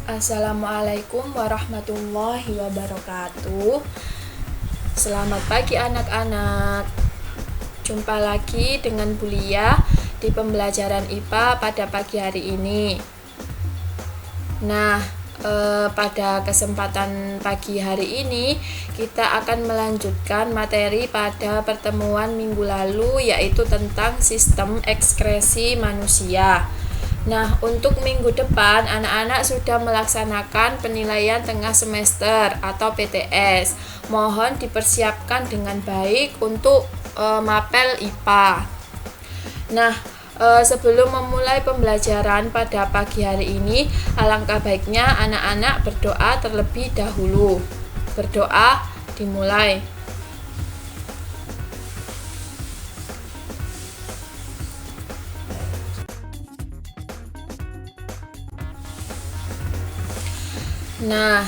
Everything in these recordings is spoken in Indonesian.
Assalamualaikum warahmatullahi wabarakatuh. Selamat pagi anak-anak. Jumpa lagi dengan Bu Lia di pembelajaran IPA pada pagi hari ini. Nah, pada kesempatan pagi hari ini kita akan melanjutkan materi pada pertemuan minggu lalu, yaitu tentang sistem ekskresi manusia. Nah, untuk minggu depan anak-anak sudah melaksanakan penilaian tengah semester atau PTS. Mohon dipersiapkan dengan baik untuk mapel IPA. Nah, sebelum memulai pembelajaran pada pagi hari ini, alangkah baiknya anak-anak berdoa terlebih dahulu. Berdoa dimulai. Nah,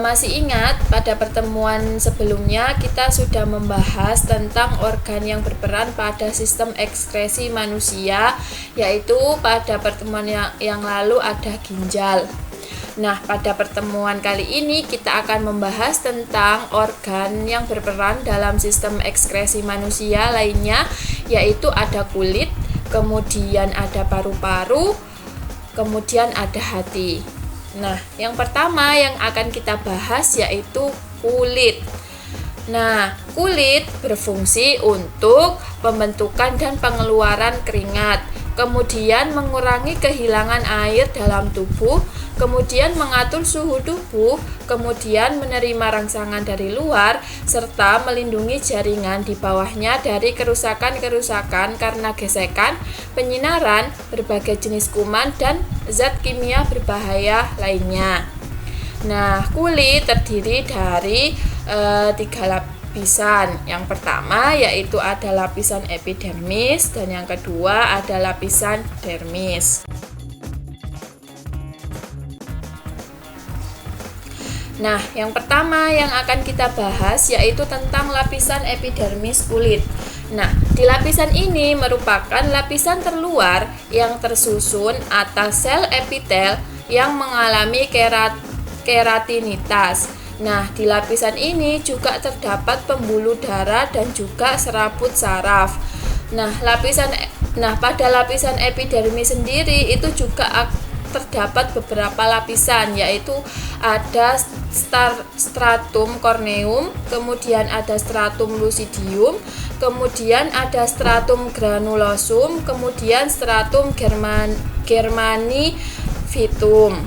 masih ingat pada pertemuan sebelumnya kita sudah membahas tentang organ yang berperan pada sistem ekskresi manusia, yaitu pada pertemuan yang lalu ada ginjal. Nah, pada pertemuan kali ini kita akan membahas tentang organ yang berperan dalam sistem ekskresi manusia lainnya, yaitu ada kulit, kemudian ada paru-paru, kemudian ada hati. Nah, yang pertama yang akan kita bahas yaitu kulit. Nah, kulit berfungsi untuk pembentukan dan pengeluaran keringat, kemudian mengurangi kehilangan air dalam tubuh, kemudian mengatur suhu tubuh, kemudian menerima rangsangan dari luar, serta melindungi jaringan di bawahnya dari kerusakan-kerusakan karena gesekan, penyinaran, berbagai jenis kuman, dan zat kimia berbahaya lainnya. Nah, kulit terdiri dari 3 lapisan. Yang pertama yaitu ada lapisan epidermis, dan yang kedua ada lapisan dermis. Nah, yang pertama yang akan kita bahas yaitu tentang lapisan epidermis kulit. Nah, di lapisan ini merupakan lapisan terluar yang tersusun atas sel epitel yang mengalami keratinitas. Nah, di lapisan ini juga terdapat pembuluh darah dan juga serabut saraf. Nah, pada lapisan epidermis sendiri itu juga terdapat beberapa lapisan, yaitu ada stratum corneum, kemudian ada stratum lucidium, kemudian ada stratum granulosum, kemudian stratum germanifitum.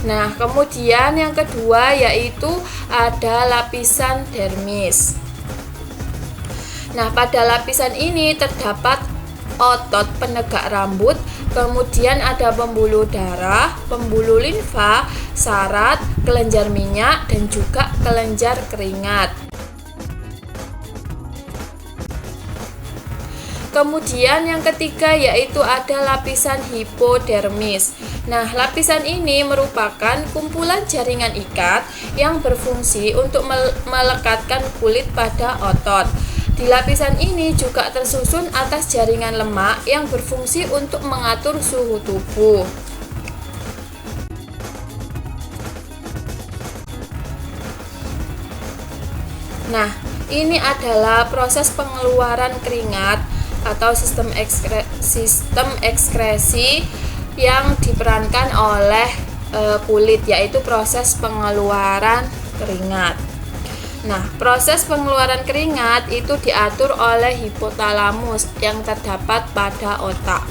Nah, kemudian yang kedua yaitu ada lapisan dermis. Nah, pada lapisan ini terdapat otot penegak rambut, kemudian ada pembuluh darah, pembuluh limfa, sarat, kelenjar minyak, dan juga kelenjar keringat. Kemudian yang ketiga yaitu ada lapisan hipodermis. Nah, lapisan ini merupakan kumpulan jaringan ikat yang berfungsi untuk melekatkan kulit pada otot. Di lapisan ini juga tersusun atas jaringan lemak yang berfungsi untuk mengatur suhu tubuh. Nah, ini adalah proses pengeluaran keringat atau sistem ekskresi yang diperankan oleh kulit, yaitu proses pengeluaran keringat. Nah, proses pengeluaran keringat itu diatur oleh hipotalamus yang terdapat pada otak.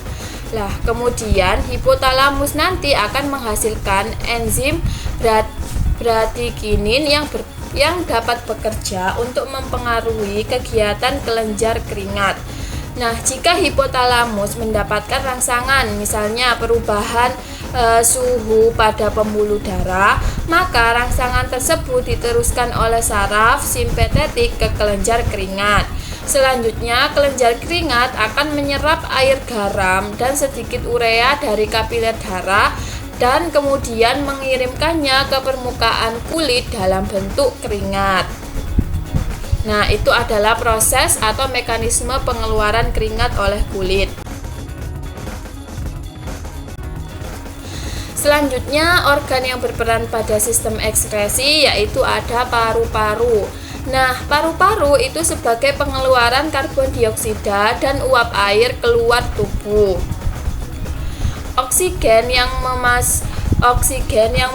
Nah, kemudian hipotalamus nanti akan menghasilkan enzim bradikinin yang dapat bekerja untuk mempengaruhi kegiatan kelenjar keringat. Nah, jika hipotalamus mendapatkan rangsangan, misalnya perubahan suhu pada pembuluh darah, maka rangsangan tersebut diteruskan oleh saraf simpatetik ke kelenjar keringat. Selanjutnya, kelenjar keringat akan menyerap air garam dan sedikit urea dari kapiler darah dan kemudian mengirimkannya ke permukaan kulit dalam bentuk keringat. Nah, itu adalah proses atau mekanisme pengeluaran keringat oleh kulit. Selanjutnya, organ yang berperan pada sistem ekskresi yaitu ada paru-paru. Nah, paru-paru itu sebagai pengeluaran karbon dioksida dan uap air keluar tubuh. Oksigen yang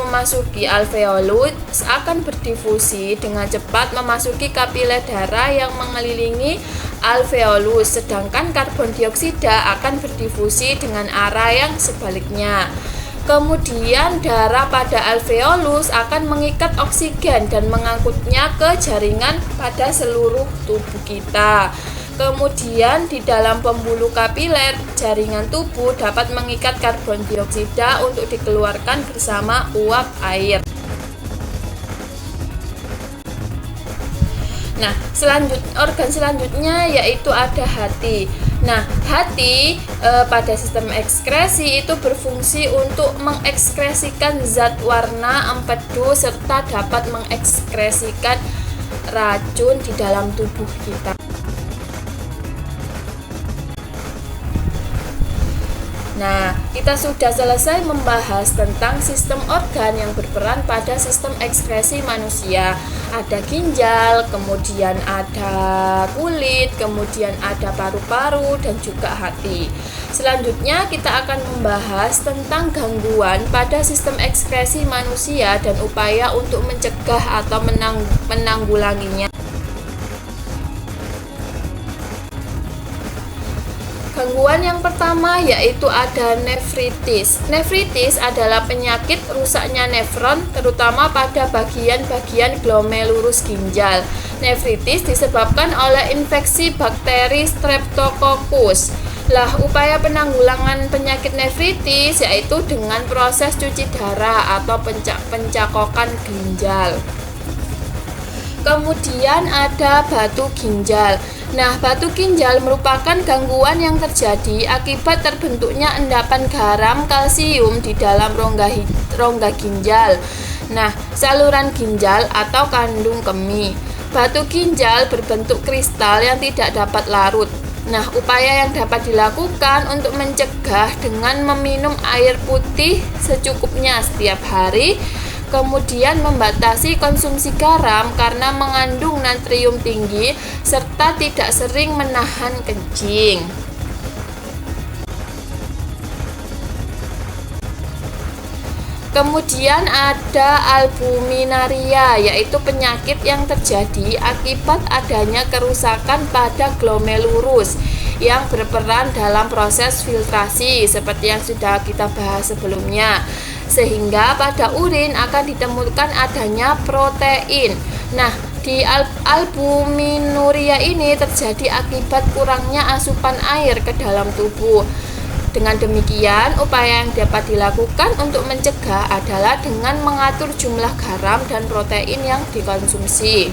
memasuki alveolus akan berdifusi dengan cepat memasuki kapiler darah yang mengelilingi alveolus, sedangkan karbon dioksida akan berdifusi dengan arah yang sebaliknya. Kemudian darah pada alveolus akan mengikat oksigen dan mengangkutnya ke jaringan pada seluruh tubuh kita. Kemudian di dalam pembuluh kapiler, jaringan tubuh dapat mengikat karbon dioksida untuk dikeluarkan bersama uap air. Nah, organ selanjutnya yaitu ada hati. Nah, hati pada sistem ekskresi itu berfungsi untuk mengekskresikan zat warna empedu serta dapat mengekskresikan racun di dalam tubuh kita. Nah, kita sudah selesai membahas tentang sistem organ yang berperan pada sistem ekskresi manusia. Ada ginjal, kemudian ada kulit, kemudian ada paru-paru, dan juga hati. Selanjutnya kita akan membahas tentang gangguan pada sistem ekskresi manusia dan upaya untuk mencegah atau menanggulanginya. Gangguan yang pertama yaitu ada nefritis. Nefritis adalah penyakit rusaknya nefron terutama pada bagian-bagian glomerulus ginjal. Nefritis disebabkan oleh infeksi bakteri Streptococcus. Lah, upaya penanggulangan penyakit nefritis yaitu dengan proses cuci darah atau pencakokan ginjal. Kemudian ada batu ginjal. Nah, batu ginjal merupakan gangguan yang terjadi akibat terbentuknya endapan garam kalsium di dalam rongga ginjal. Nah, saluran ginjal atau kandung kemih. Batu ginjal berbentuk kristal yang tidak dapat larut. Nah, upaya yang dapat dilakukan untuk mencegah dengan meminum air putih secukupnya setiap hari. Kemudian membatasi konsumsi garam karena mengandung natrium tinggi serta tidak sering menahan kencing. Kemudian ada albuminaria, yaitu penyakit yang terjadi akibat adanya kerusakan pada glomerulus yang berperan dalam proses filtrasi seperti yang sudah kita bahas sebelumnya, sehingga pada urin akan ditemukan adanya protein. Nah, di albuminuria ini terjadi akibat kurangnya asupan air ke dalam tubuh. Dengan demikian, upaya yang dapat dilakukan untuk mencegah adalah dengan mengatur jumlah garam dan protein yang dikonsumsi.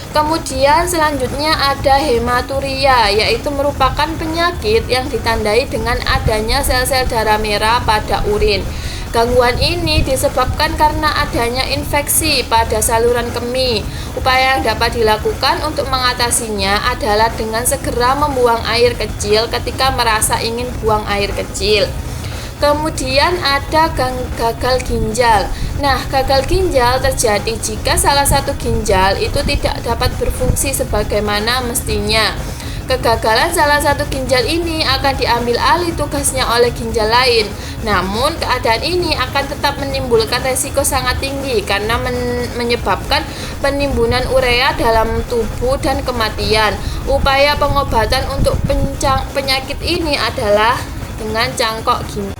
Kemudian selanjutnya ada hematuria, yaitu merupakan penyakit yang ditandai dengan adanya sel-sel darah merah pada urin. Gangguan ini disebabkan karena adanya infeksi pada saluran kemih. Upaya yang dapat dilakukan untuk mengatasinya adalah dengan segera membuang air kecil ketika merasa ingin buang air kecil. Kemudian ada gagal ginjal. Nah, gagal ginjal terjadi jika salah satu ginjal itu tidak dapat berfungsi sebagaimana mestinya. Kegagalan salah satu ginjal ini akan diambil alih tugasnya oleh ginjal lain. Namun, keadaan ini akan tetap menimbulkan resiko sangat tinggi karena menyebabkan penimbunan urea dalam tubuh dan kematian. Upaya pengobatan untuk penyakit ini adalah dengan cangkok ginjal.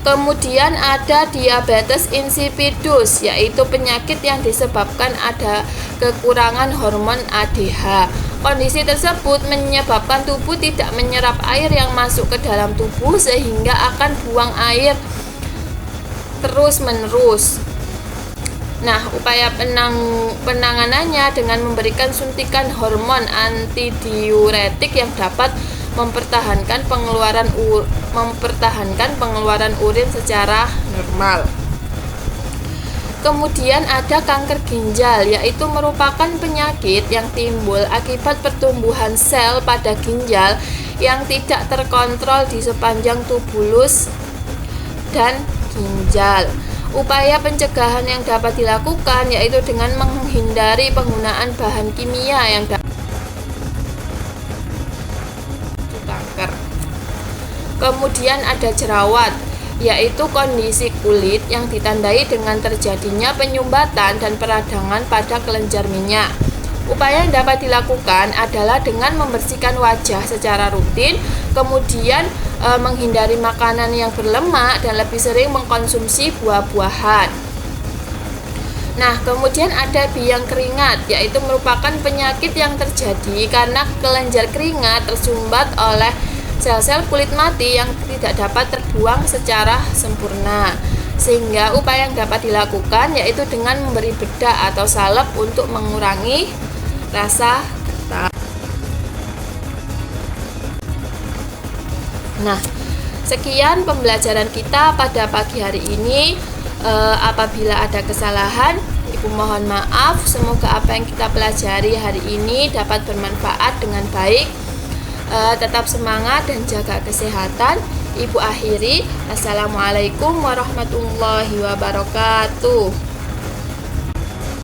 Kemudian ada diabetes insipidus, yaitu penyakit yang disebabkan ada kekurangan hormon ADH. Kondisi tersebut menyebabkan tubuh tidak menyerap air yang masuk ke dalam tubuh sehingga akan buang air terus-menerus. Nah, upaya penanganannya dengan memberikan suntikan hormon antidiuretik yang dapat mempertahankan pengeluaran urin secara normal. Kemudian ada kanker ginjal, yaitu merupakan penyakit yang timbul akibat pertumbuhan sel pada ginjal yang tidak terkontrol di sepanjang tubulus dan ginjal. Upaya pencegahan yang dapat dilakukan yaitu dengan menghindari penggunaan bahan kimia yang dapat kanker. Kemudian ada jerawat, yaitu kondisi kulit yang ditandai dengan terjadinya penyumbatan dan peradangan pada kelenjar minyak. Upaya yang dapat dilakukan adalah dengan membersihkan wajah secara rutin, kemudian menghindari makanan yang berlemak dan lebih sering mengkonsumsi buah-buahan. Nah, kemudian ada biang keringat, yaitu merupakan penyakit yang terjadi karena kelenjar keringat tersumbat oleh sel-sel kulit mati yang tidak dapat terbuang secara sempurna. Sehingga upaya yang dapat dilakukan yaitu dengan memberi bedak atau salep untuk mengurangi rasa gatal. Nah, sekian pembelajaran kita pada pagi hari ini. Apabila ada kesalahan, Ibu mohon maaf. Semoga apa yang kita pelajari hari ini dapat bermanfaat dengan baik. Tetap semangat dan jaga kesehatan. Ibu akhiri, Assalamualaikum warahmatullahi wabarakatuh.